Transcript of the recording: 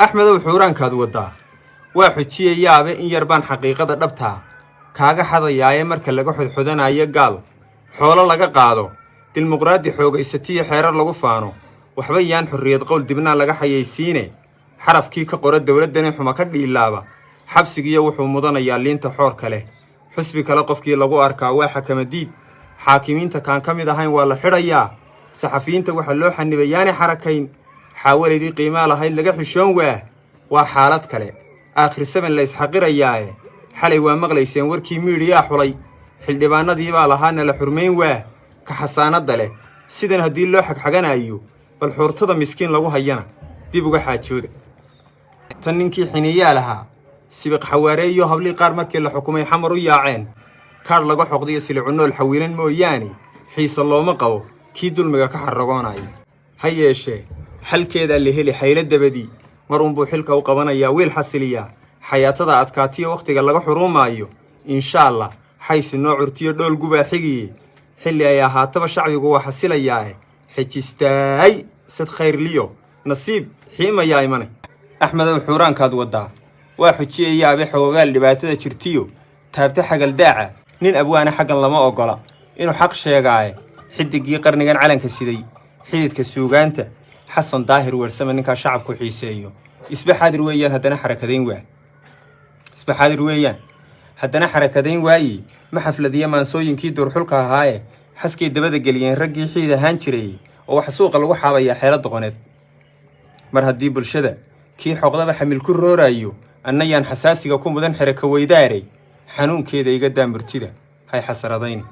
axmedow xuuraankaad waddaa waa xujiyayaabe in yar baan xaqiiqada dhabtaa kaaga xadayaaye marka laga xodxodanayo gaal xoolo laga qaado dimuqraadi xoogaysatiyo xeerar lagu faano waxba yaan xorriyad qowl dibnaa laga xayaysiine xarafkii ka qora dowladdani xuma ka dhiilaaba xabsigiiyo wuxuu mudanayaa liinta xoorka leh xusbi kale qofkii lagu arkaa waa xakamadiid xaakimiinta kaan ka mid ahayn waa la xidhayaa saxafiyiinta waxaa loo xanibay yaanay xarakayn xaawalaydii qiimaa lahayd laga xishoon waa xaalad kale aakhir saban la isxaqirayaae xalay waa maqlayseen warkii miidhiyaa xulay xildhibaanadii baa lahaana la xurmayn ka xasaanadda leh sidan haddii loo xagxaganayo bal xuurtada miskiin lagu hayana dib uga xaajooda tan ninkii xiniyaa lahaa sibiq xawaareeyo hablii qaar markii la xukumay xamar u yaaceen kaadh laga xoqdiyo silicunool xawiilan mooyaane xiise looma qabo kii dulmiga ka xarragoonaya ha yeeshee xalkeedaa la heli xaylo dabadii mar unbuu xilka u qabanayaa wiil xasiliyaa xayaatada adkaatiyo wakhtiga laga xuruumaayo insha allah xaysi noo curtiyo dhool gubaa xigiye xilli ay ahaataba shacbigu waa xasilayaae xejistaay sad khayrliyo nasiib xiimayaa imane axmedow xuuraankaad waddaa waa xujiyayaabe xoogaal dhibaatada jirtiyo taabta xagaldaaca nin abwaana xaggan lama oggola inuu xaq sheegaaye xidiggii qarnigan calanka siday xididka suugaanta xasan daahir weersame ninkaa shacabku xiiseeyo isbaxaadir weeyaan haddana xarakadayn waaye ma xafladiya maansooyinkii duurxulka ahaaye xaskay dabada geliyeen raggii xiid ahaan jirayey oo wax suuqa lagu xaabayaa xeelo doqoneed mar haddii bulshada kii xoqdaba xamil ku rooraayo annayaan xasaasiga ku mudan xeraka weydaaray xanuunkeeda iga daa murtida hay xasaradayni